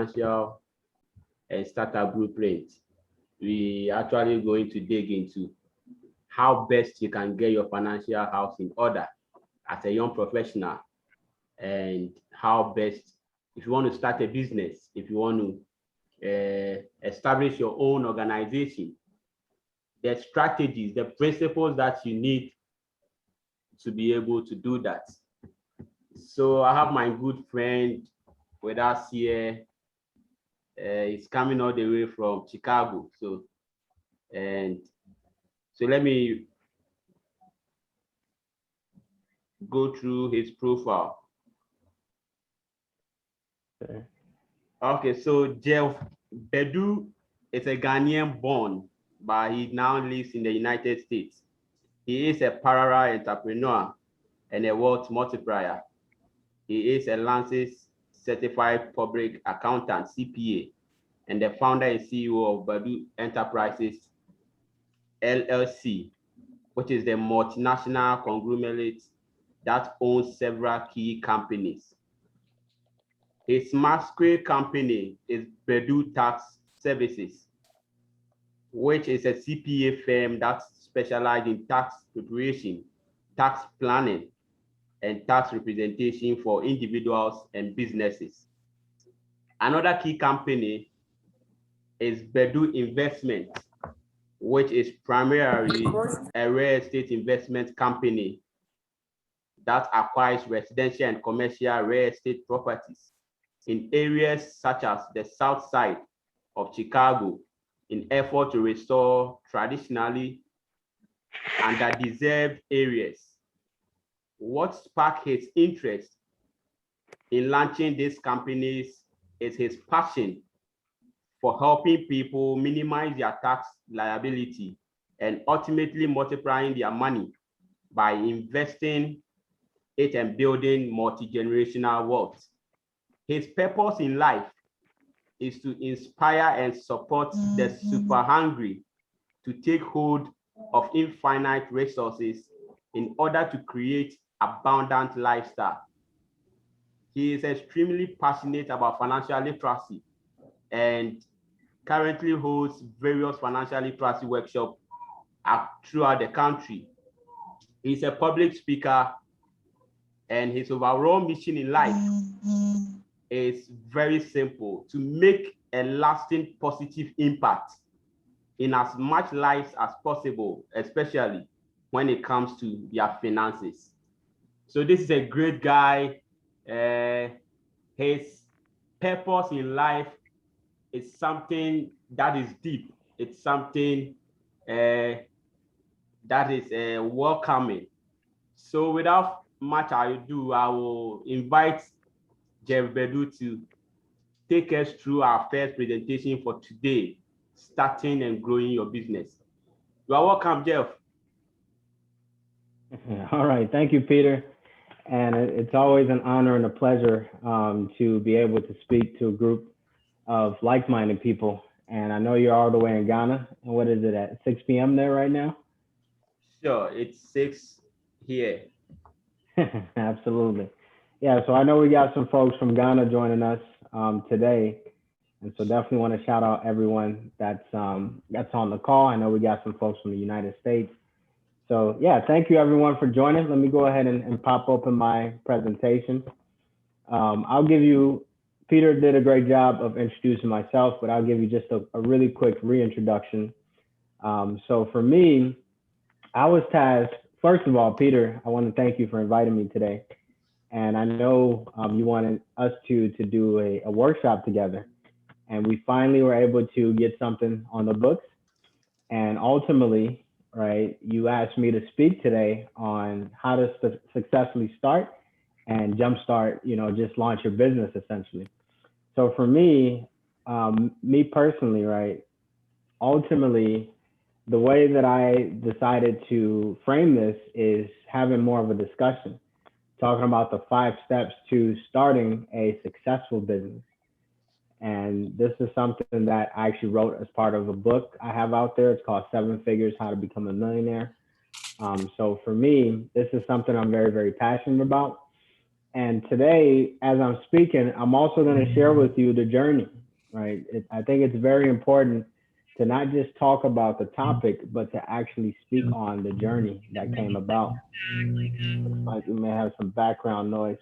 financial and startup blueprint, we actually going to dig into how best you can get your financial house in order as a young professional, and how best, if you want to start a business, if you want to establish your own organization, the strategies, the principles that you need to be able to do that. So I have my good friend with us here. He's coming all the way from Chicago. So let me go through his profile. Okay, so Jeff Badu is a Ghanaian born, but he now lives in the United States. He is a parallel entrepreneur and a wealth multiplier. He is a Lancet certified public accountant, CPA, and the founder and CEO of Badu Enterprises, LLC, which is the multinational conglomerate that owns several key companies. His masquerade company is Badu Tax Services, which is a CPA firm that specializes in tax preparation, tax planning, and tax representation for individuals and businesses. Another key company is Badu Investment, which is primarily a real estate investment company that acquires residential and commercial real estate properties in areas such as the South Side of Chicago in effort to restore traditionally underdeserved areas. What sparked his interest in launching these companies is his passion for helping people minimize their tax liability and ultimately multiplying their money by investing it and building multi-generational wealth. His purpose in life is to inspire and support the super hungry to take hold of infinite resources in order to create abundant lifestyle. He is extremely passionate about financial literacy and currently holds various financial literacy workshops throughout the country. He's a public speaker, and his overall mission in life is very simple: to make a lasting positive impact in as much lives as possible, especially when it comes to their finances. So this is a great guy. His purpose in life is something that is deep. It's something that is welcoming. So without much ado, I will invite Jeff Badu to take us through our first presentation for today, starting and growing your business. You are welcome, Jeff. All right, thank you, Peter. And it's always an honor and a pleasure to be able to speak to a group of like-minded people. And I know you're all the way in Ghana. And what is it, at 6 p.m. there right now? Sure, it's 6 here. Absolutely. Yeah, so I know we got some folks from Ghana joining us today. And so definitely want to shout out everyone that's on the call. I know we got some folks from the United States. So yeah, thank you everyone for joining. Let me go ahead and pop open my presentation. I'll give you, Peter did a great job of introducing myself, but I'll give you just a really quick reintroduction. So for me, I was tasked, first of all, Peter, I want to thank you for inviting me today. And I know you wanted us to do a workshop together. And we finally were able to get something on the books. And ultimately, right, you asked me to speak today on how to successfully start and jumpstart, just launch your business essentially. So for me, me personally, right, ultimately, the way that I decided to frame this is having more of a discussion, talking about the 5 steps to starting a successful business. And this is something that I actually wrote as part of a book I have out there. It's called 7 Figures, How to Become a Millionaire. So for me, this is something I'm very, very passionate about. And today, as I'm speaking, I'm also going to share with you the journey, right? I think it's very important to not just talk about the topic, but to actually speak on the journey that came about. Like we may have some background noise.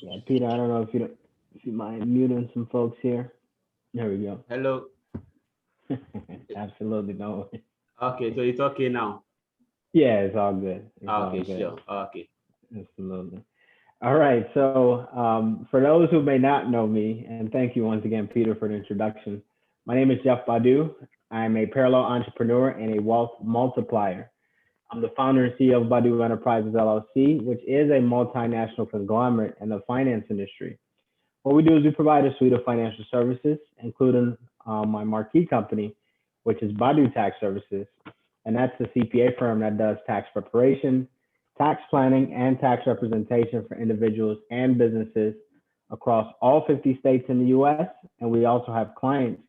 Yeah, Peter, I don't know if you mind muting some folks here. There we go. Hello. Absolutely no. Okay, so it's okay now. Yeah, it's all good. It's Okay, all good. sure. Okay. Absolutely. All right. So for those who may not know me, and thank you once again, Peter, for the introduction. My name is Jeff Badu. I'm a parallel entrepreneur and a wealth multiplier. I'm the founder and CEO of Badu Enterprises, LLC, which is a multinational conglomerate in the finance industry. What we do is we provide a suite of financial services, including my marquee company, which is Badu Tax Services. And that's the CPA firm that does tax preparation, tax planning, and tax representation for individuals and businesses across all 50 states in the US. And we also have clients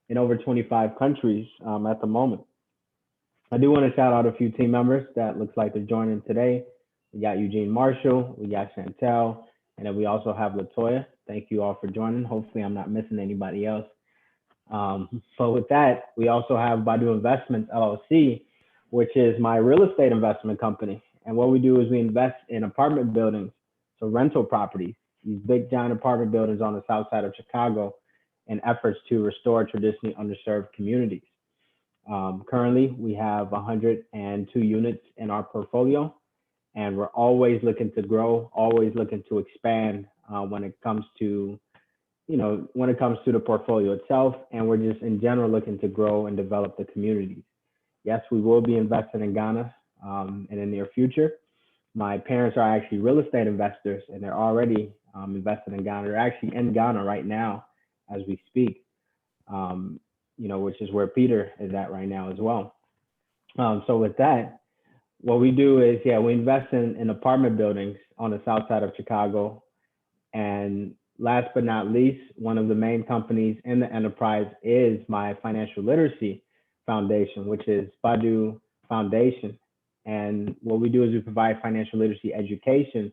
in over 25 countries at the moment. I do want to shout out a few team members that looks like they're joining today. We got Eugene Marshall, we got Chantel, and then we also have Latoya. Thank you all for joining. Hopefully I'm not missing anybody else. So with that, we also have Badu Investments, LLC, which is my real estate investment company. And what we do is we invest in apartment buildings, so rental properties, these big giant apartment buildings on the south side of Chicago, in efforts to restore traditionally underserved communities. Currently, we have 102 units in our portfolio, and we're always looking to grow, always looking to expand when it comes to, when it comes to the portfolio itself, and we're just in general looking to grow and develop the communities. Yes, we will be investing in Ghana in the near future. My parents are actually real estate investors, and they're already invested in Ghana. They're actually in Ghana right now as we speak. Which is where Peter is at right now as well. So with that, what we do is, we invest in apartment buildings on the south side of Chicago. And last but not least, one of the main companies in the enterprise is my financial literacy foundation, which is Badu Foundation. And what we do is we provide financial literacy education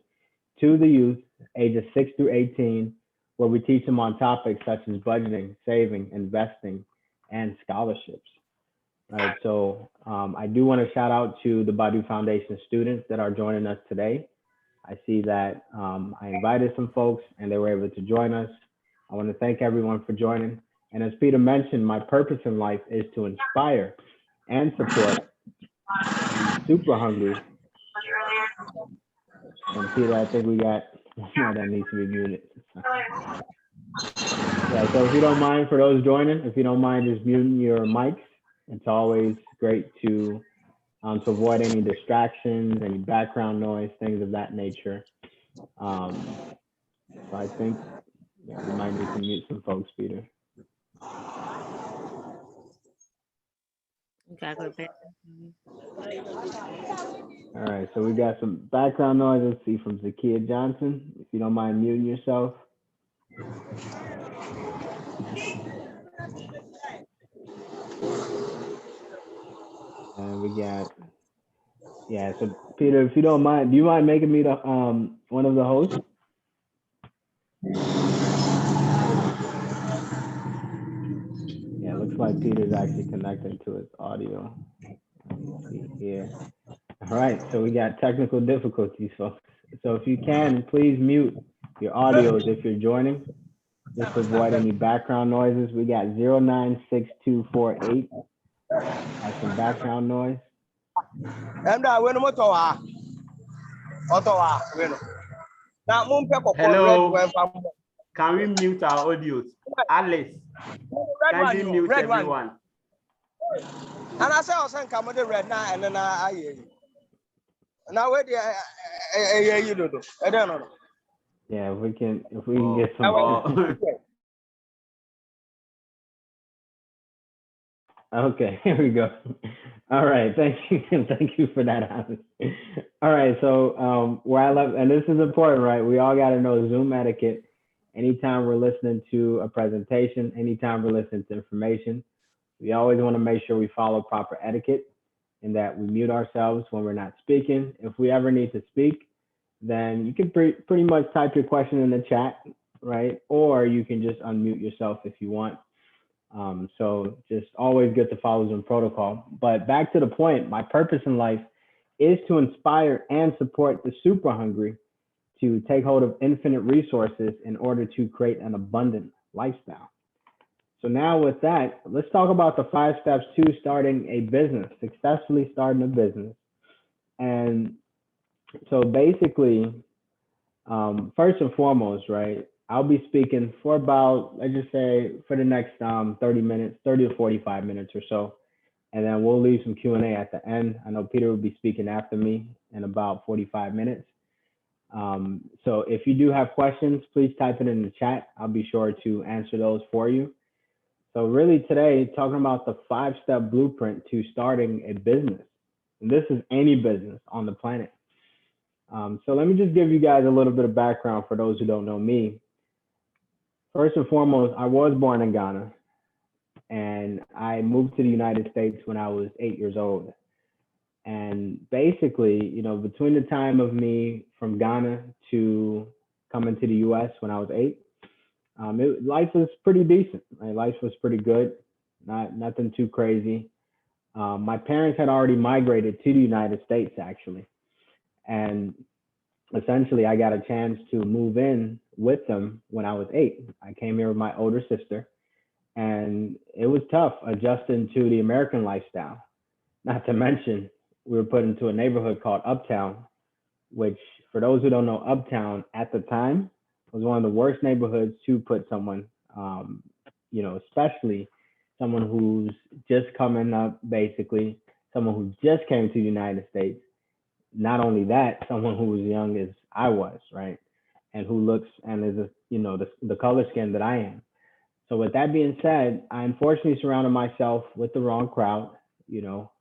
to the youth ages 6 through 18, where we teach them on topics such as budgeting, saving, investing, and scholarships. Right. So I do want to shout out to the Badu Foundation students that are joining us today. I see that I invited some folks and they were able to join us. I want to thank everyone for joining. And as Peter mentioned, my purpose in life is to inspire and support super hungry. And Peter, I think we got one that needs to be muted. Yeah, so if you don't mind, for those joining, if you don't mind just muting your mics, it's always great to avoid any distractions, any background noise, things of that nature. So I think we might need to mute some folks, Peter. All right, so we got some background noise. Let's see, from Zakia Johnson. If you don't mind muting yourself. And we got, so Peter, if you don't mind, do you mind making me the one of the hosts? Yeah, it looks like Peter's actually connected to his audio. Let me see here. All right, so we got technical difficulties, folks. So if you can, please mute your audios if you're joining. Just to avoid any background noises. We got 096248. That's some background noise. Hello. Can we mute our audios? Alice, can we mute everyone? And I say, I'll send come with the red now, and then I hear you. Now, where do you do? I don't know. Yeah, if we can get some. Okay, here we go. All right, thank you for that, Alice. All right, so where I love, and this is important, right? We all got to know Zoom etiquette. Anytime we're listening to a presentation, anytime we're listening to information, we always want to make sure we follow proper etiquette. in that we mute ourselves when we're not speaking. If we ever need to speak, then you can pretty much type your question in the chat, right? Or you can just unmute yourself if you want. So just always good to follow Zoom protocol. But back to the point, my purpose in life is to inspire and support the super hungry to take hold of infinite resources in order to create an abundant lifestyle. So now with that, let's talk about the 5 steps to starting a business, successfully starting a business. And so basically, first and foremost, right, I'll be speaking for about, let's just say for the next 30 to 45 minutes or so. And then we'll leave some Q&A at the end. I know Peter will be speaking after me in about 45 minutes. So if you do have questions, please type it in the chat. I'll be sure to answer those for you. So really today, talking about the 5-step blueprint to starting a business. And this is any business on the planet. So let me just give you guys a little bit of background for those who don't know me. First and foremost, I was born in Ghana, and I moved to the United States when I was 8 years old. And basically, you know, between the time of me from Ghana to coming to the US when I was 8, life was pretty decent. My life was pretty good, nothing too crazy. My parents had already migrated to the United States, actually. And essentially, I got a chance to move in with them when I was 8. I came here with my older sister, and it was tough adjusting to the American lifestyle. Not to mention, we were put into a neighborhood called Uptown, which, for those who don't know, Uptown at the time was one of the worst neighborhoods to put someone, you know, especially someone who's just coming up, basically, someone who just came to the United States. Not only that, someone who was young as I was, right? And who looks and is, you know, the color skin that I am. So with that being said, I unfortunately surrounded myself with the wrong crowd, you know,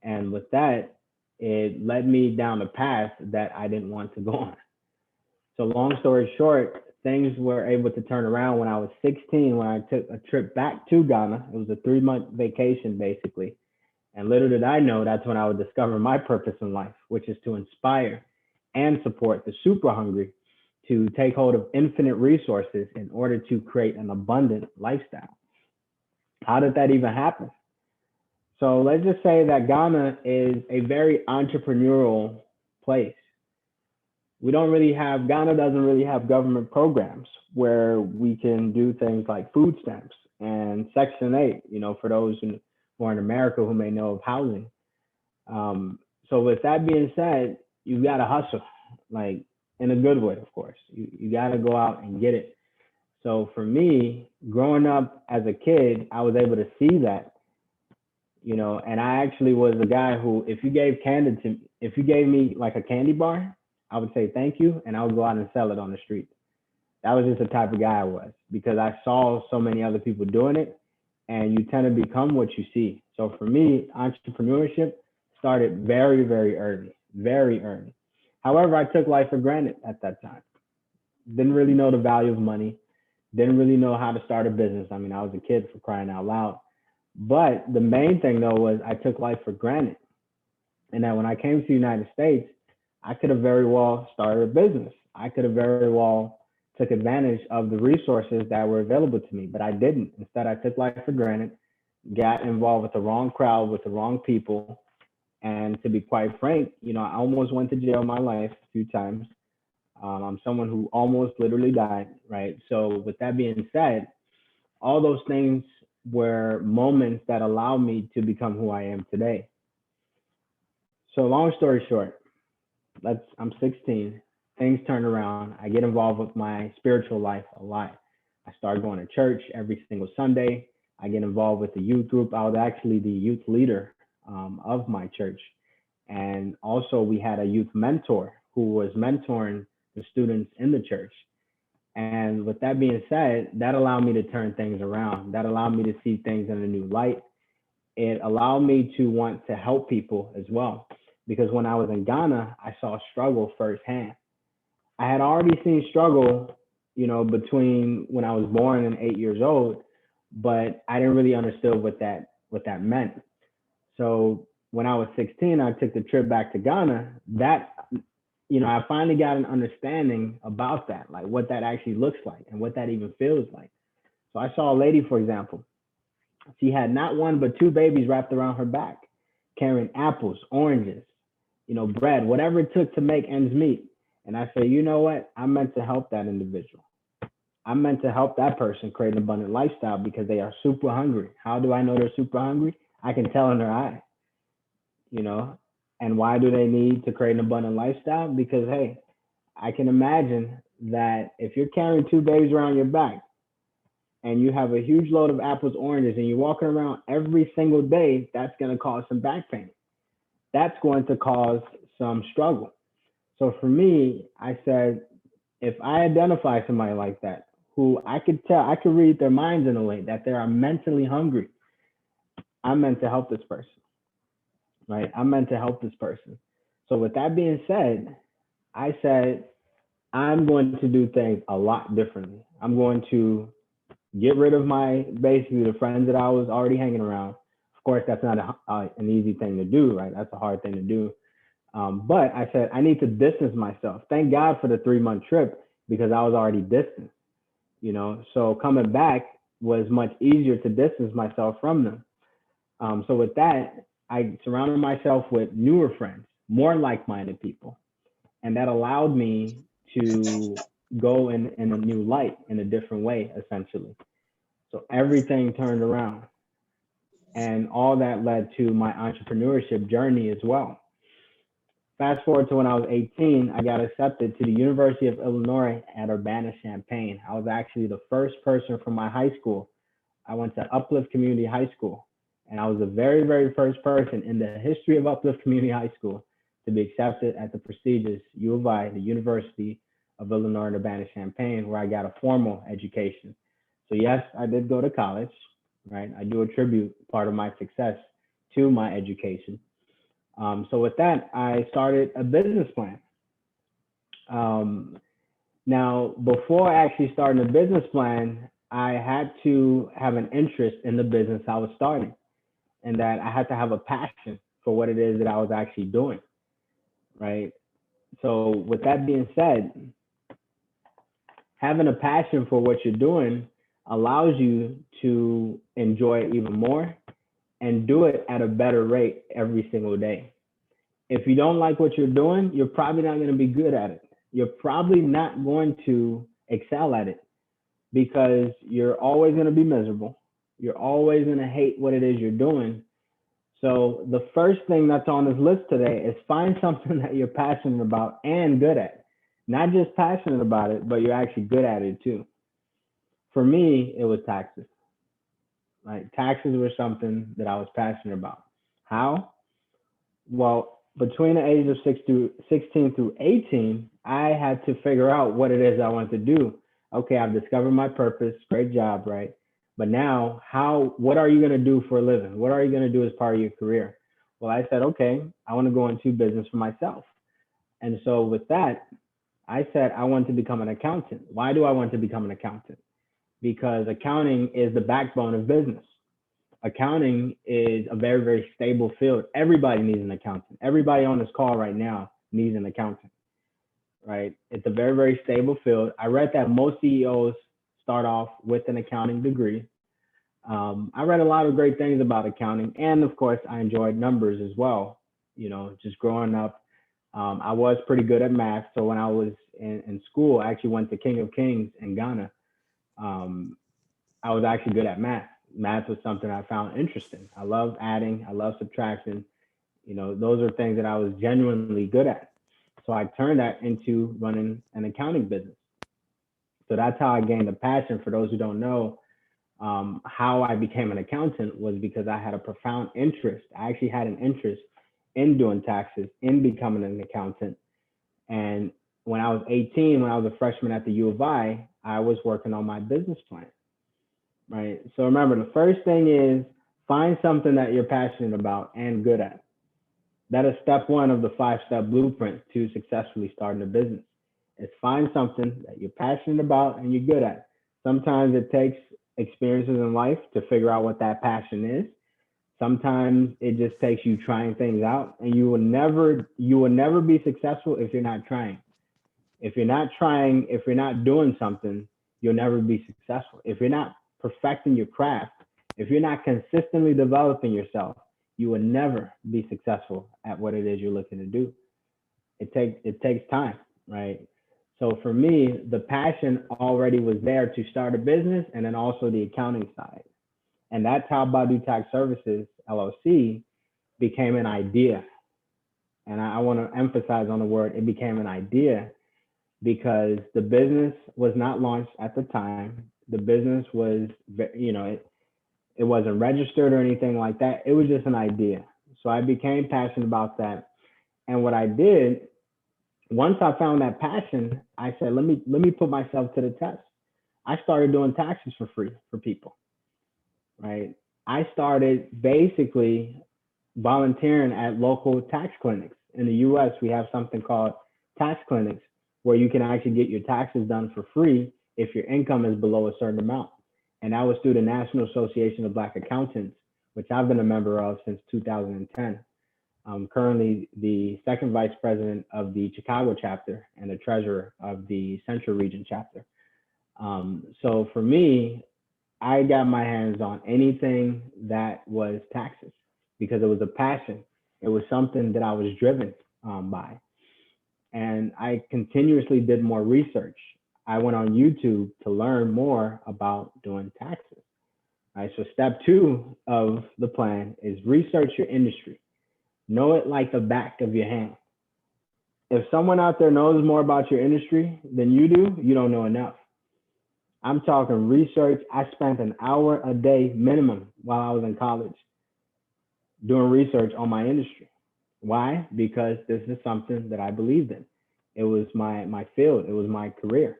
and with that, it led me down a path that I didn't want to go on. So long story short, things were able to turn around when I was 16, when I took a trip back to Ghana. It was a 3-month vacation, basically. And little did I know, that's when I would discover my purpose in life, which is to inspire and support the super hungry to take hold of infinite resources in order to create an abundant lifestyle. How did that even happen? So let's just say that Ghana is a very entrepreneurial place. Ghana doesn't really have government programs where we can do things like food stamps and Section 8, you know, for those who are in America who may know of housing. So with that being said, you got to hustle, like in a good way, of course. You got to go out and get it. So for me, growing up as a kid, I was able to see that, you know, and I actually was a guy who, if you gave me like a candy bar, I would say thank you, and I would go out and sell it on the street. That was just the type of guy I was, because I saw so many other people doing it, and you tend to become what you see. So for me, entrepreneurship started very, very early, very early. However, I took life for granted at that time. Didn't really know the value of money, didn't really know how to start a business. I mean, I was a kid, for crying out loud. But the main thing, though, was I took life for granted. And that when I came to the United States, I could have very well started a business. I could have very well took advantage of the resources that were available to me, but I didn't. Instead, I took life for granted, got involved with the wrong crowd, with the wrong people. And to be quite frank, you know, I almost went to jail in my life a few times. I'm someone who almost literally died, right? So with that being said, all those things were moments that allowed me to become who I am today. So long story short, I'm 16, things turn around. I get involved with my spiritual life a lot. I started going to church every single Sunday. I get involved with the youth group. I was actually the youth leader of my church. And also we had a youth mentor who was mentoring the students in the church. And with that being said, that allowed me to turn things around. That allowed me to see things in a new light. It allowed me to want to help people as well. Because when I was in Ghana, I saw struggle firsthand. I had already seen struggle, you know, between when I was born and 8 years old, but I didn't really understand what that meant. So when I was 16, I took the trip back to Ghana. That, I finally got an understanding about that, like what that actually looks like and what that even feels like. So I saw a lady, for example, she had not one, but two babies wrapped around her back, carrying apples, oranges, bread, whatever it took to make ends meet. And I said, you know what? I'm meant to help that individual. I'm meant to help that person create an abundant lifestyle because they are super hungry. How do I know they're super hungry? I can tell in their eye, And why do they need to create an abundant lifestyle? Because, hey, I can imagine that if you're carrying two babies around your back and you have a huge load of apples, oranges, and you're walking around every single day, that's going to cause some back pain. That's going to cause some struggle. So for me, I said, if I identify somebody like that, who I could read their minds in a way that they are mentally hungry, I'm meant to help this person, right? I'm meant to help this person. So with that being said, I said, I'm going to do things a lot differently. I'm going to get rid of basically the friends that I was already hanging around. Of course, that's not an easy thing to do, right? That's a hard thing to do. But I said, I need to distance myself. Thank God for the 3-month trip because I was already distant, So coming back was much easier to distance myself from them. So with that, I surrounded myself with newer friends, more like-minded people. And that allowed me to go in a new light, in a different way, essentially. So everything turned around. And all that led to my entrepreneurship journey as well. Fast forward to when I was 18, I got accepted to the University of Illinois at Urbana-Champaign. I was actually the first person from my high school. I went to Uplift Community High School, and I was the very, very first person in the history of Uplift Community High School to be accepted at the prestigious U of I, the University of Illinois at Urbana-Champaign, where I got a formal education. So yes, I did go to college, right? I do attribute part of my success to my education. So with that, I started a business plan. Now, before actually starting a business plan, I had to have an interest in the business I was starting, and that I had to have a passion for what it is that I was actually doing, right? So with that being said, having a passion for what you're doing allows you to enjoy it even more and do it at a better rate every single day. If you don't like what you're doing, you're probably not going to be good at it. You're probably not going to excel at it because you're always going to be miserable. You're always going to hate what it is you're doing. So the first thing that's on this list today is find something that you're passionate about and good at. Not just passionate about it, but you're actually good at it too. For me, it was taxes. Like taxes were something that I was passionate about. How? Well, between the ages of 16 through 18, I had to figure out what it is I want to do. Okay, I've discovered my purpose. Great job, right? But now, what are you going to do for a living? What are you going to do as part of your career? Well, I said, okay, I want to go into business for myself. And so with that, I said, I want to become an accountant. Why do I want to become an accountant? Because accounting is the backbone of business. Accounting is a very, very stable field. Everybody needs an accountant. Everybody on this call right now needs an accountant, right? It's a very, very stable field. I read that most CEOs start off with an accounting degree. I read a lot of great things about accounting. And of course, I enjoyed numbers as well. Just growing up, I was pretty good at math. So when I was in school, I actually went to King of Kings in Ghana. I was actually good at math. Math was something I found interesting. I love adding, I love subtraction. Those are things that I was genuinely good at. So I turned that into running an accounting business. So that's how I gained a passion. For those who don't know, how I became an accountant was because I had a profound interest. I actually had an interest in doing taxes, in becoming an accountant. And when I was 18, when I was a freshman at the U of I was working on my business plan. Right. So remember, the first thing is find something that you're passionate about and good at. That is step one of the 5-step blueprint to successfully starting a business. Is find something that you're passionate about and you're good at. Sometimes it takes experiences in life to figure out what that passion is. Sometimes it just takes you trying things out, and you will never be successful if you're not trying. If you're not trying, if you're not doing something, you'll never be successful. If you're not perfecting your craft, if you're not consistently developing yourself, you will never be successful at what it is you're looking to do. It takes time, right? So for me, the passion already was there to start a business, and then also the accounting side. And that's how Badu Tax Services, LLC, became an idea. And I want to emphasize on the word, it became an idea, because the business was not launched at the time. The business was, it wasn't registered or anything like that. It was just an idea. So I became passionate about that. And what I did, once I found that passion, I said, let me put myself to the test. I started doing taxes for free for people. Right? I started basically volunteering at local tax clinics. In the US, we have something called tax clinics, where you can actually get your taxes done for free if your income is below a certain amount. And that was through the National Association of Black Accountants, which I've been a member of since 2010. I'm currently the second vice president of the Chicago chapter and the treasurer of the Central Region chapter. So for me, I got my hands on anything that was taxes because it was a passion. It was something that I was driven by. And I continuously did more research. I went on YouTube to learn more about doing taxes. All right, so step 2 of the plan is research your industry. Know it like the back of your hand. If someone out there knows more about your industry than you do, you don't know enough. I'm talking research. I spent an hour a day minimum while I was in college doing research on my industry. Why? Because this is something that I believed in. It was my field. It was my career.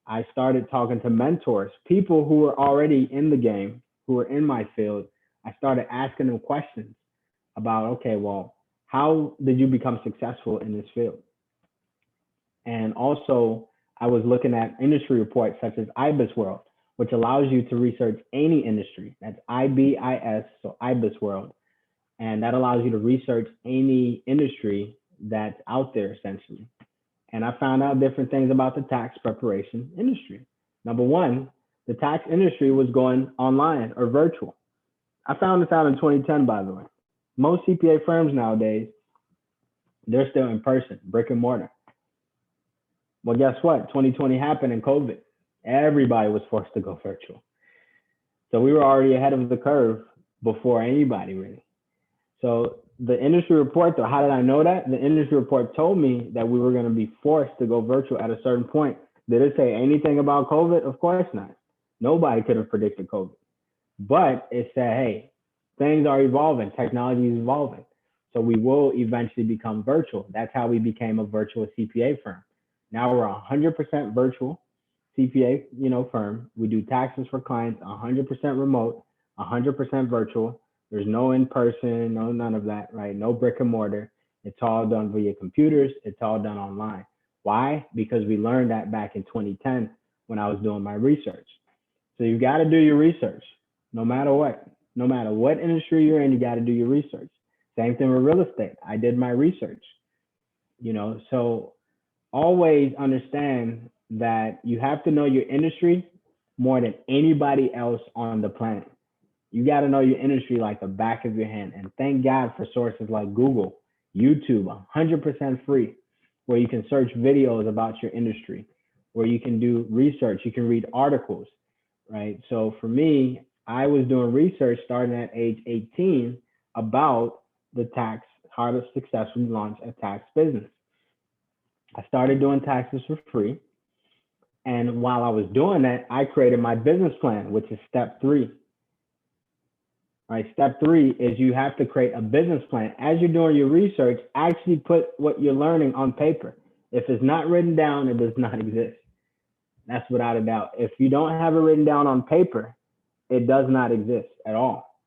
I started talking to mentors, people who were already in the game, who were in my field. I started asking them questions about, okay, well, how did you become successful in this field? And also, I was looking at industry reports such as IBIS World, which allows you to research any industry. That's IBIS, so IBIS World. And that allows you to research any industry that's out there, essentially. And I found out different things about the tax preparation industry. Number one, the tax industry was going online or virtual. I found this out in 2010, by the way. Most CPA firms nowadays, they're still in person, brick and mortar. Well, guess what? 2020 happened and COVID. Everybody was forced to go virtual. So we were already ahead of the curve before anybody really. So the industry report, though, how did I know that? The industry report told me that we were going to be forced to go virtual at a certain point. Did it say anything about COVID? Of course not. Nobody could have predicted COVID. But it said, hey, things are evolving. Technology is evolving. So we will eventually become virtual. That's how we became a virtual CPA firm. Now we're 100% virtual CPA, firm. We do taxes for clients, 100% remote, 100% virtual. There's no in-person, no none of that, right? No brick and mortar. It's all done via computers. It's all done online. Why? Because we learned that back in 2010 when I was doing my research. So you got to do your research, no matter what. No matter what industry you're in, you got to do your research. Same thing with real estate. I did my research, so always understand that you have to know your industry more than anybody else on the planet. You got to know your industry like the back of your hand. And thank God for sources like Google, YouTube, 100% free, where you can search videos about your industry, where you can do research, you can read articles, right? So for me, I was doing research starting at age 18 about the tax, how to successfully launch a tax business. I started doing taxes for free. And while I was doing that, I created my business plan, which is step 3. Right, step 3 is you have to create a business plan. As you're doing your research, actually put what you're learning on paper. If it's not written down, it does not exist. That's without a doubt. If you don't have it written down on paper, it does not exist at all.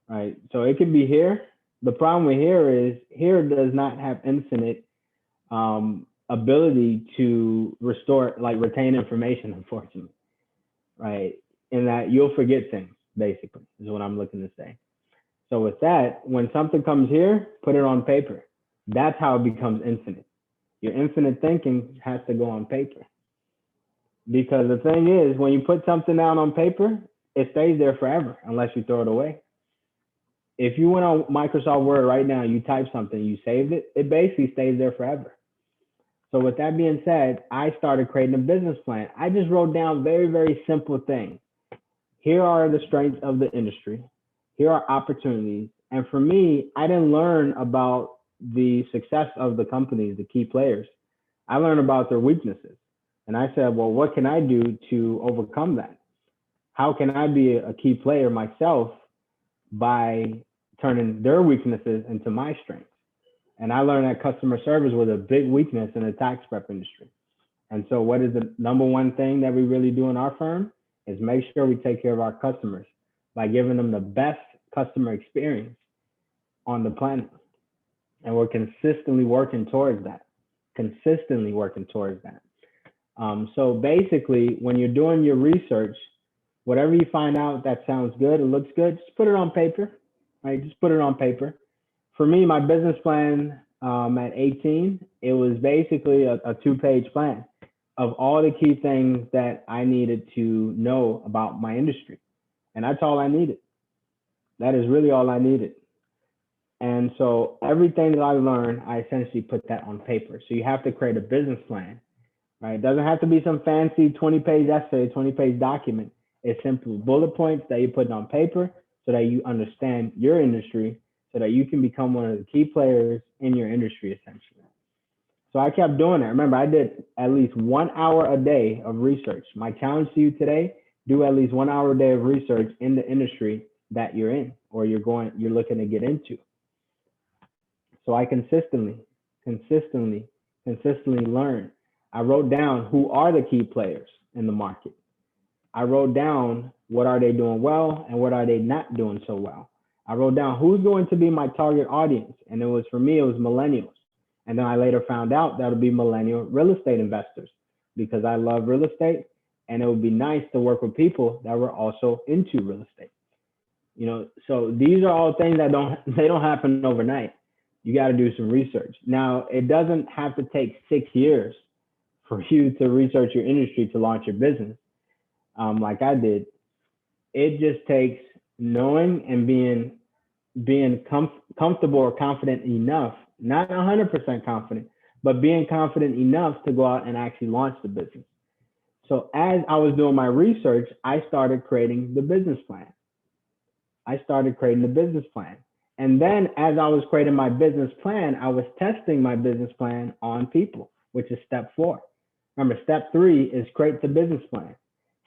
Right, so it could be here. The problem with here does not have infinite ability to retain information, unfortunately. Right, in that you'll forget things, basically, is what I'm looking to say. So with that, when something comes here, put it on paper. That's how it becomes infinite. Your infinite thinking has to go on paper. Because the thing is, when you put something down on paper, it stays there forever unless you throw it away. If you went on Microsoft Word right now, you type something, you saved it, it basically stays there forever. So with that being said, I started creating a business plan. I just wrote down very, very simple things. Here are the strengths of the industry. Here are opportunities. And for me, I didn't learn about the success of the companies, the key players. I learned about their weaknesses. And I said, well, what can I do to overcome that? How can I be a key player myself by turning their weaknesses into my strengths? And I learned that customer service was a big weakness in the tax prep industry. And so what is the number one thing that we really do in our firm is make sure we take care of our customers by giving them the best customer experience on the planet. And we're consistently working towards that, So basically, when you're doing your research, whatever you find out that sounds good, it looks good, just put it on paper, right? Just put it on paper. For me, my business plan at 18, it was basically a 2-page plan of all the key things that I needed to know about my industry. And that's all I needed. That is really all I needed. And so everything that I learned, I essentially put that on paper. So you have to create a business plan, right? It doesn't have to be some fancy 20-page essay, 20-page document. It's simple bullet points that you put on paper so that you understand your industry, so that you can become one of the key players in your industry, essentially. So I kept doing that. Remember, I did at least 1 hour a day of research. My challenge to you today, do at least 1 hour a day of research in the industry that you're in or you're looking to get into. So I consistently learn. I wrote down who are the key players in the market. I wrote down what are they doing well and what are they not doing so well. I wrote down who's going to be my target audience. And for me, it was millennials. And then I later found out that would be millennial real estate investors because I love real estate and it would be nice to work with people that were also into real estate. So these are all things that don't happen overnight. You got to do some research. Now, it doesn't have to take 6 years for you to research your industry to launch your business. Like I did. It just takes knowing and being comfortable or confident enough, not 100% confident, but being confident enough to go out and actually launch the business. So as I was doing my research, I started creating the business plan. And then as I was creating my business plan, I was testing my business plan on people, which is step 4. Remember, step 3 is create the business plan.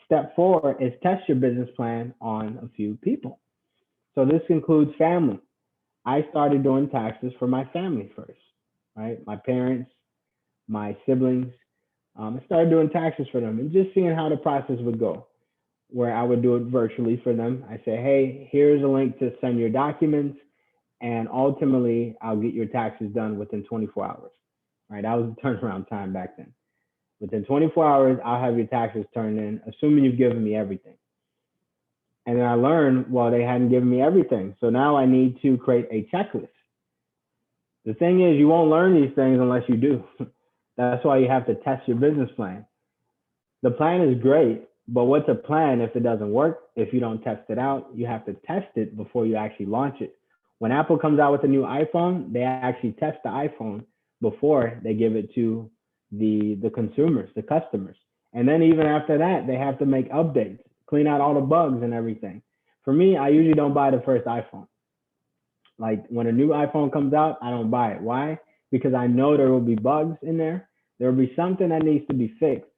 Step 4 is test your business plan on a few people. So this includes family. I started doing taxes for my family first, right? My parents, my siblings. I started doing taxes for them and just seeing how the process would go, where I would do it virtually for them. I say, hey, here's a link to send your documents. And ultimately, I'll get your taxes done within 24 hours, right? That was the turnaround time back then. Within 24 hours, I'll have your taxes turned in, assuming you've given me everything. And then I learned, well, they hadn't given me everything. So now I need to create a checklist. The thing is, you won't learn these things unless you do. That's why you have to test your business plan. The plan is great, but what's a plan if it doesn't work? If you don't test it out, you have to test it before you actually launch it. When Apple comes out with a new iPhone, they actually test the iPhone before they give it to the consumers, the customers. And then even after that, they have to make updates, clean out all the bugs and everything. For me, I usually don't buy the first iPhone. Like when a new iPhone comes out, I don't buy it. Why? Because I know there will be bugs in there. There will be something that needs to be fixed.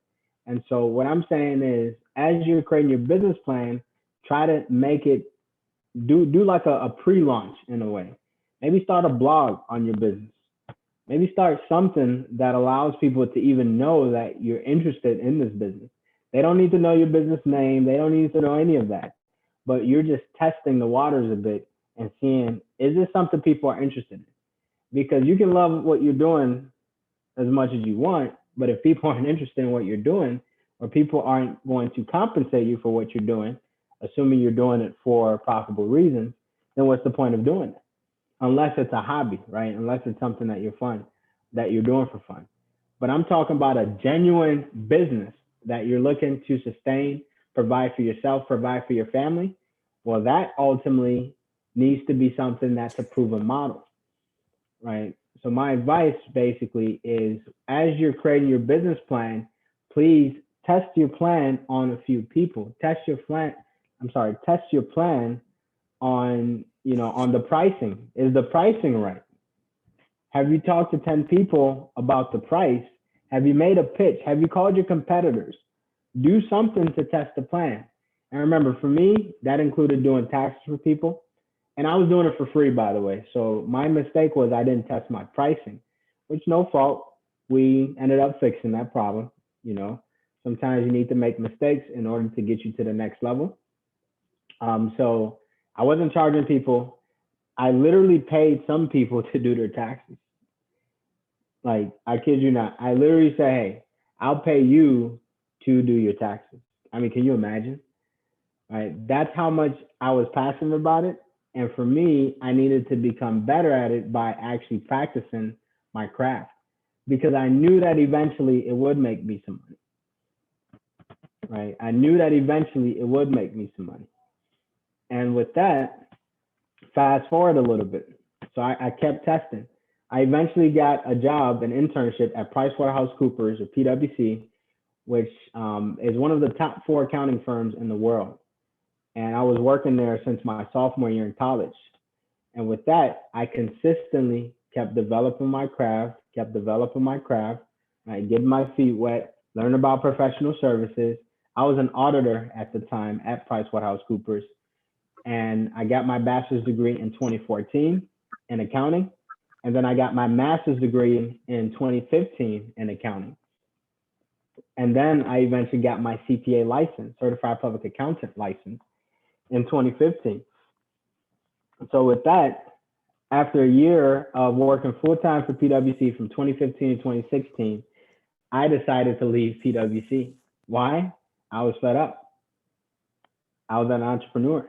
And so what I'm saying is, as you're creating your business plan, try to make it, do like a pre-launch in a way. Maybe start a blog on your business. Maybe start something that allows people to even know that you're interested in this business. They don't need to know your business name. They don't need to know any of that. But you're just testing the waters a bit and seeing, is this something people are interested in? Because you can love what you're doing as much as you want, but if people aren't interested in what you're doing, or people aren't going to compensate you for what you're doing, assuming you're doing it for profitable reasons, then what's the point of doing it? Unless it's a hobby, right? Unless it's something that you're doing for fun. But I'm talking about a genuine business that you're looking to sustain, provide for yourself, provide for your family. Well, that ultimately needs to be something that's a proven model, right? So my advice basically is, as you're creating your business plan, please test your plan on a few people. Test your plan on, on the pricing. Is the pricing right? Have you talked to 10 people about the price? Have you made a pitch? Have you called your competitors? Do something to test the plan. And remember, for me, that included doing taxes for people. And I was doing it for free, by the way. So my mistake was I didn't test my pricing, which no fault. We ended up fixing that problem. Sometimes you need to make mistakes in order to get you to the next level. So I wasn't charging people. I literally paid some people to do their taxes. Like, I kid you not. I literally say, hey, I'll pay you to do your taxes. I mean, can you imagine? Right? That's how much I was passionate about it. And for me, I needed to become better at it by actually practicing my craft, because I knew that eventually it would make me some money. Right? I knew that eventually it would make me some money. And with that, fast forward a little bit. So I kept testing. I eventually got a job, an internship at PricewaterhouseCoopers, or PwC, which is one of the top 4 accounting firms in the world. And I was working there since my sophomore year in college. And with that, I consistently kept developing my craft, right? Getting my feet wet, learn about professional services. I was an auditor at the time at PricewaterhouseCoopers. And I got my bachelor's degree in 2014 in accounting. And then I got my master's degree in 2015 in accounting. And then I eventually got my CPA license, Certified Public Accountant license, in 2015. So with that, after a year of working full-time for PwC from 2015 to 2016, I decided to leave PwC. Why? I was fed up. I was an entrepreneur.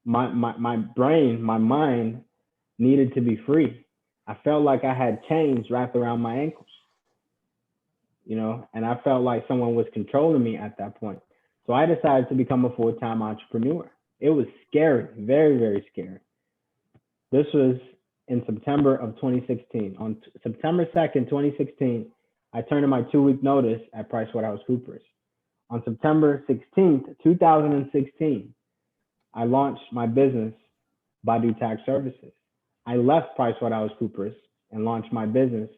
My brain, my mind needed to be free. I felt like I had chains wrapped around my ankles, and I felt like someone was controlling me at that point. So I decided to become a full-time entrepreneur. It was scary, very, very scary. This was in September of 2016. On September 2nd, 2016, I turned in my 2-week notice at PricewaterhouseCoopers. On September 16th, 2016, I launched my business, Badu Tax Services. I left PricewaterhouseCoopers and launched my business,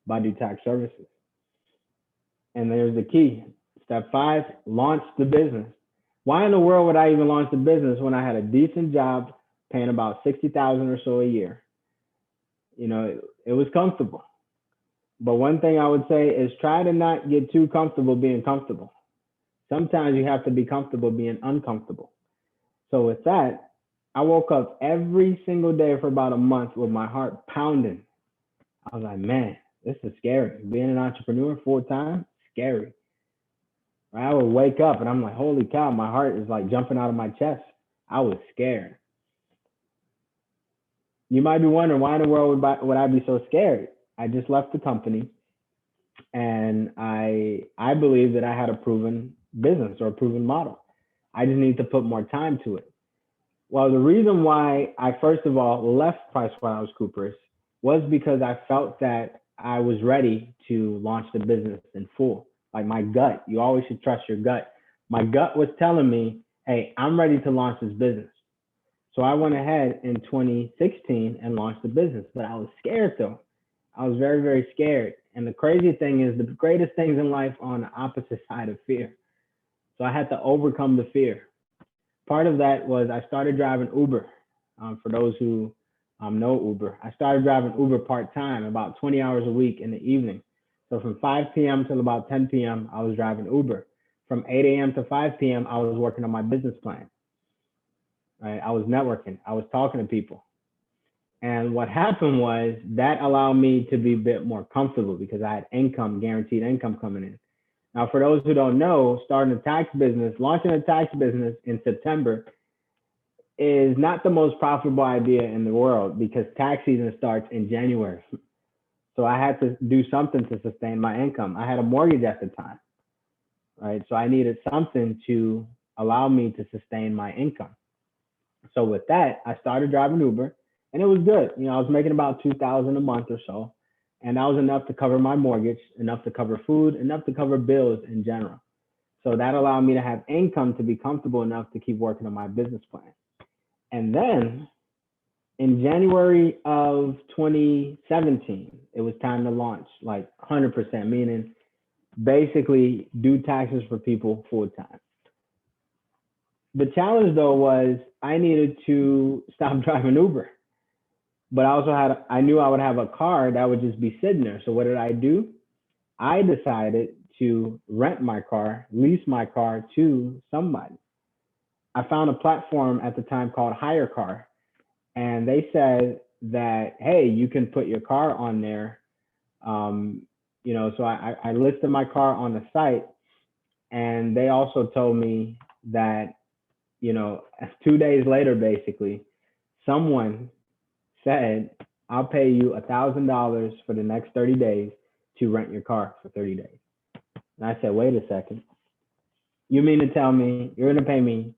Badu Tax Services. And there's the key. Step 5, launch the business. Why in the world would I even launch the business when I had a decent job paying about $60,000 or so a year? It was comfortable. But one thing I would say is try to not get too comfortable being comfortable. Sometimes you have to be comfortable being uncomfortable. So with that, I woke up every single day for about a month with my heart pounding. I was like, man, this is scary. Being an entrepreneur full-time, scary. I would wake up and I'm like, holy cow, my heart is like jumping out of my chest. I was scared. You might be wondering, why in the world would I be so scared? I just left the company, and I believe that I had a proven business or a proven model. I just need to put more time to it. Well, the reason why I first of all left PricewaterhouseCoopers was because I felt that I was ready to launch the business in full. Like my gut, you always should trust your gut. My gut was telling me, hey, I'm ready to launch this business. So I went ahead in 2016 and launched the business, but I was scared though. I was very, very scared. And the crazy thing is the greatest things in life are on the opposite side of fear. So I had to overcome the fear. Part of that was I started driving Uber. For those who know Uber, I started driving Uber part-time, about 20 hours a week in the evening. So from 5 p.m. till about 10 p.m., I was driving Uber. From 8 a.m. to 5 p.m., I was working on my business plan. Right? I was networking. I was talking to people. And what happened was that allowed me to be a bit more comfortable because I had income, guaranteed income coming in. Now, for those who don't know, starting a tax business, launching a tax business in September, is not the most profitable idea in the world because tax season starts in January. So I had to do something to sustain my income. I had a mortgage at the time, right? So I needed something to allow me to sustain my income. So with that, I started driving Uber, and it was good. You know, I was making about $2,000 a month or so, and that was enough to cover my mortgage, enough to cover food, enough to cover bills in general. So that allowed me to have income to be comfortable enough to keep working on my business plan. And then in January of 2017, it was time to launch, like 100%, meaning basically do taxes for people full time. The challenge though was I needed to stop driving Uber, but I knew I would have a car that would just be sitting there. So what did I do? I decided to rent my car, lease my car to somebody. I found a platform at the time called Hire Car, and they said that, hey, you can put your car on there. You know, so I listed my car on the site, and they also told me that, you know, 2 days later, basically, someone said, I'll pay you $1,000 for the next 30 days to rent your car for 30 days. And I said, wait a second. You mean to tell me you're going to pay me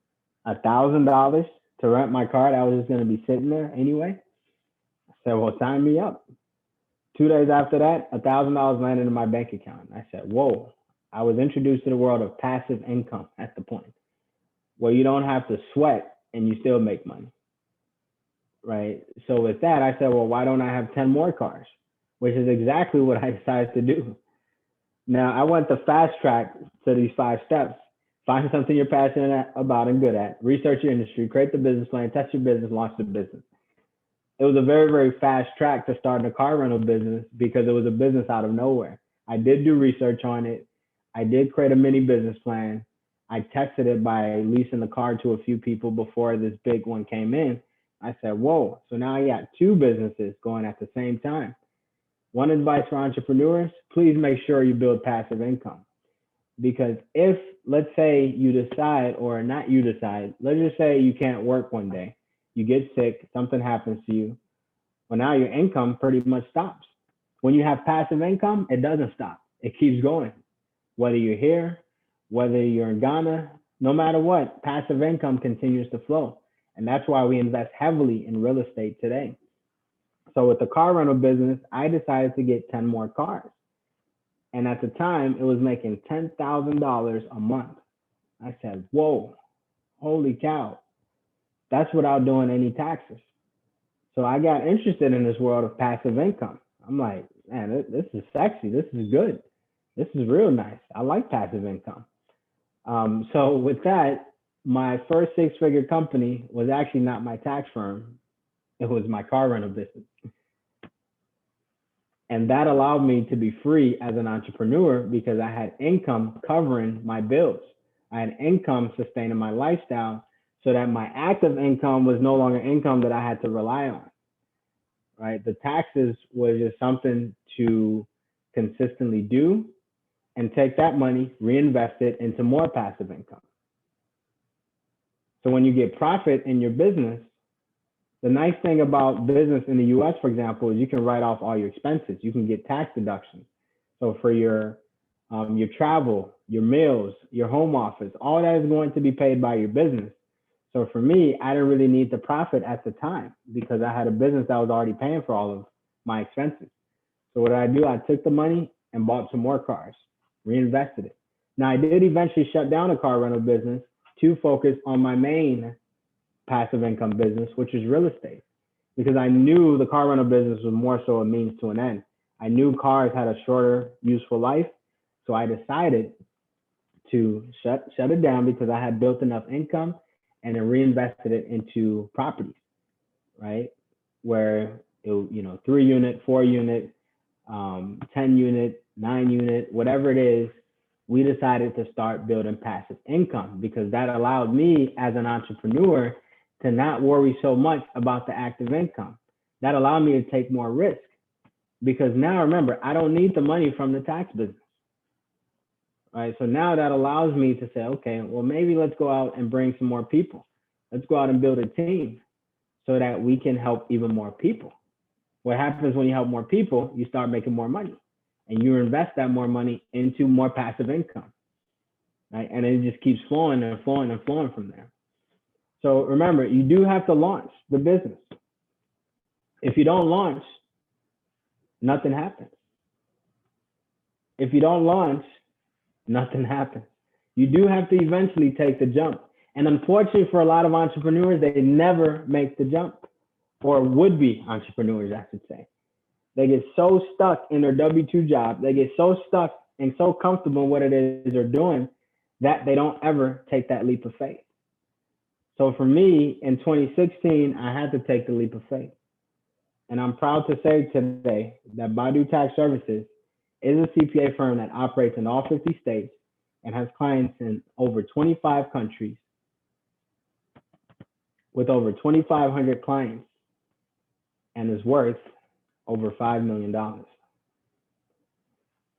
$1,000 to rent my car that was just going to be sitting there anyway? I said, well, sign me up. 2 days after that, $1,000 landed in my bank account. I said, whoa. I was introduced to the world of passive income at the point where you don't have to sweat and you still make money, right? So with that, I said, well, why don't I have 10 more cars? Which is exactly what I decided to do. Now, I went the fast track to these 5 steps. Find something you're passionate about and good at, research your industry, create the business plan, test your business, launch the business. It was a very, very fast track to start a car rental business because it was a business out of nowhere. I did do research on it. I did create a mini business plan. I tested it by leasing the car to a few people before this big one came in. I said, whoa, so now I got 2 businesses going at the same time. One advice for entrepreneurs, please make sure you build passive income. Because if, let's say you decide, or not you decide, let's just say you can't work one day, you get sick, something happens to you. Well, now your income pretty much stops. When you have passive income, it doesn't stop. It keeps going. Whether you're here, whether you're in Ghana, no matter what, passive income continues to flow. And that's why we invest heavily in real estate today. So with the car rental business, I decided to get 10 more cars. And at the time, it was making $10,000 a month. I said, whoa, holy cow. That's without doing any taxes. So I got interested in this world of passive income. I'm like, man, this is sexy. This is good. This is real nice. I like passive income. So with that, my first 6-figure company was actually not my tax firm. It was my car rental business. And that allowed me to be free as an entrepreneur because I had income covering my bills. I had income sustaining my lifestyle so that my active income was no longer income that I had to rely on, right? The taxes was just something to consistently do and take that money, reinvest it into more passive income. So when you get profit in your business, the nice thing about business in the US, for example, is you can write off all your expenses. You can get tax deductions. So for your travel, your meals, your home office, all that is going to be paid by your business. So for me, I didn't really need the profit at the time because I had a business that was already paying for all of my expenses. So what did I do? I took the money and bought some more cars, reinvested it. Now I did eventually shut down a car rental business to focus on my main passive income business, which is real estate, because I knew the car rental business was more so a means to an end. I knew cars had a shorter useful life. So I decided to shut it down because I had built enough income and then reinvested it into properties, right? Where it, 3 unit, 4 unit, 10 unit, 9 unit, whatever it is, we decided to start building passive income because that allowed me as an entrepreneur to not worry so much about the active income. That allowed me to take more risk because now remember, I don't need the money from the tax business, right? So now that allows me to say, okay, well, maybe let's go out and bring some more people. Let's go out and build a team so that we can help even more people. What happens when you help more people, you start making more money and you invest that more money into more passive income, right? And it just keeps flowing and flowing and flowing from there. So remember, you do have to launch the business. If you don't launch, nothing happens. If you don't launch, nothing happens. You do have to eventually take the jump. And unfortunately for a lot of entrepreneurs, they never make the jump, or would-be entrepreneurs, I should say. They get so stuck in their W-2 job, they get so stuck and so comfortable in what it is they're doing that they don't ever take that leap of faith. So for me, in 2016, I had to take the leap of faith. And I'm proud to say today that Badu Tax Services is a CPA firm that operates in all 50 states and has clients in over 25 countries with over 2,500 clients and is worth over $5 million.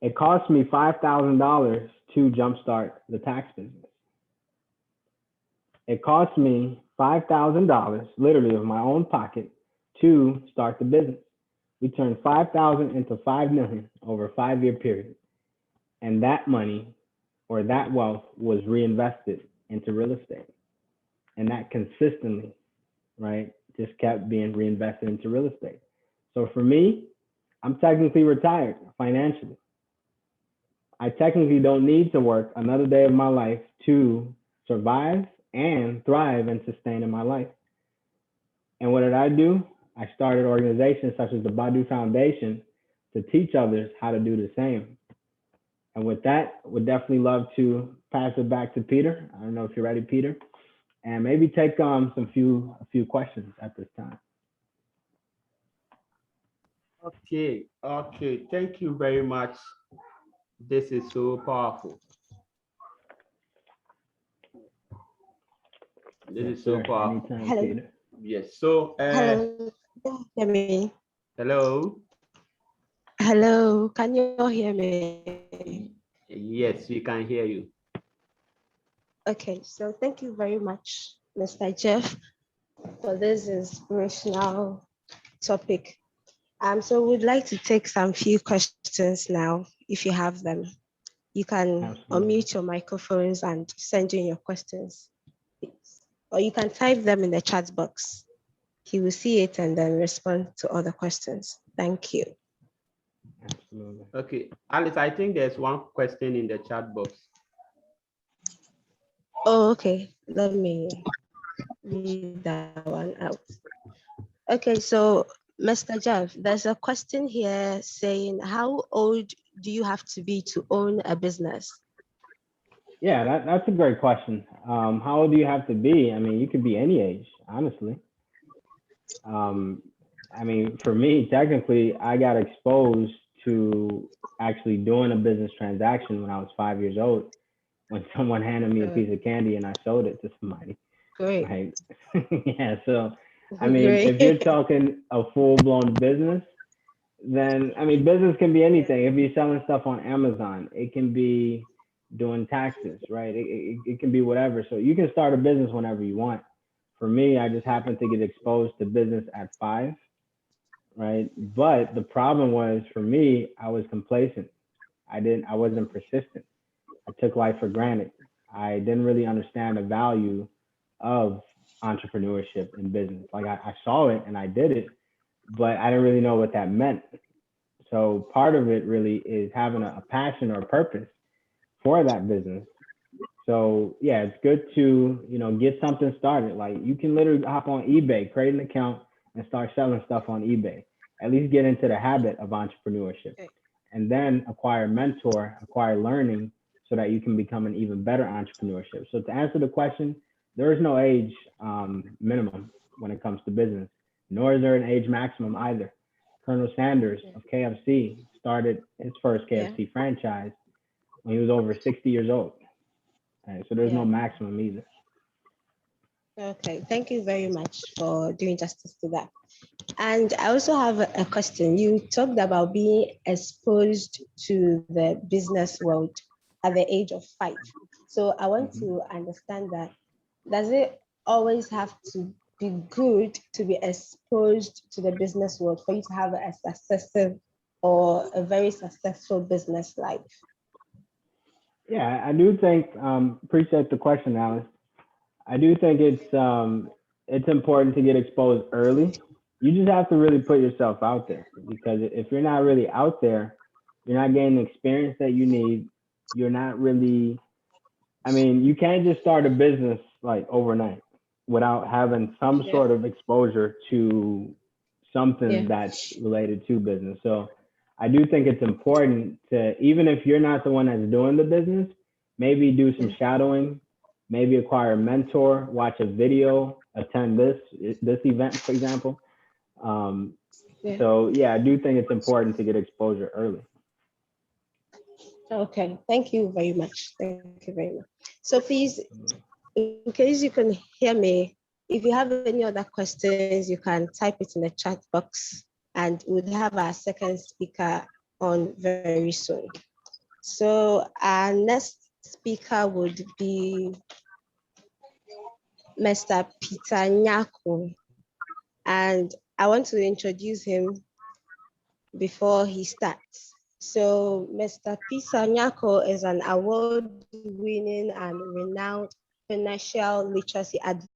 It cost me $5,000 to jumpstart the tax business. It cost me $5,000, literally of my own pocket, to start the business. We turned 5,000 into 5 million over a 5-year period. And that money or that wealth was reinvested into real estate. And that consistently, right, just kept being reinvested into real estate. So for me, I'm technically retired financially. I technically don't need to work another day of my life to survive and thrive and sustain in my life. And what did I do? I started organizations such as the Badu Foundation to teach others how to do the same. And with that, would definitely love to pass it back to Peter. I don't know if you're ready, Peter, and maybe take a few questions at this time. Okay, thank you very much. This is so powerful. This is so powerful. Anytime, Hello. Peter. Yes, so Hello, hear me? hello. Hello, can you all hear me? Yes, we can hear you. Okay, so thank you very much, Mr. Jeff, for this inspirational topic. So we'd like to take some few questions now, if you have them. You can Absolutely. unmute your microphones and send in your questions, or you can type them in the chat box. He will see it and then respond to other questions. Thank you. Absolutely. Okay, Alice, I think there's one question in the chat box. Oh, okay. Let me read that one out. Okay, so Mr. Jeff, there's a question here saying, how old do you have to be to own a business? Yeah, that's a great question. How old do you have to be? I mean, you could be any age, honestly. I mean, for me, technically, I got exposed to actually doing a business transaction when I was 5 years old, when someone handed me a piece of candy and I showed it to somebody. Great. Right? Yeah, so I mean, if you're talking a full-blown business, then I mean, business can be anything. If you're selling stuff on Amazon, it can be doing taxes, right? It can be whatever. So you can start a business whenever you want. For me, I just happened to get exposed to business at 5, right? But the problem was, for me, I was complacent. I wasn't persistent. I took life for granted. I didn't really understand the value of entrepreneurship in business. Like I saw it and I did it, but I didn't really know what that meant. So part of it really is having a passion or a purpose for that business. So yeah, it's good to, get something started. Like you can literally hop on eBay, create an account and start selling stuff on eBay. At least get into the habit of entrepreneurship and then acquire a mentor, acquire learning so that you can become an even better entrepreneurship. So to answer the question, there is no age minimum when it comes to business, nor is there an age maximum either. Colonel Sanders of KFC started his first KFC franchise when he was over 60 years old. Right, so there's no maximum either. Okay, thank you very much for doing justice to that. And I also have a question. You talked about being exposed to the business world at the age of 5. So I want to understand that. Does it always have to be good to be exposed to the business world for you to have a successive or a very successful business life? Yeah, I do think, appreciate the question, Alice. I do think it's important to get exposed early. You just have to really put yourself out there, because if you're not really out there, you're not getting the experience that you need. You're not really, I mean, you can't just start a business like overnight without having some sort of exposure to something that's related to business. So I do think it's important to, even if you're not the one that's doing the business, maybe do some shadowing, maybe acquire a mentor, watch a video, attend this event, for example. So yeah, I do think it's important to get exposure early. Okay, thank you very much. Thank you very much. So please, in case you can hear me, if you have any other questions, you can type it in the chat box, and we'll have our second speaker on very soon. So our next speaker would be Mr. Peter Nyako, and I want to introduce him before he starts. So Mr. Peter Nyako is an award-winning and renowned financial literacy advocate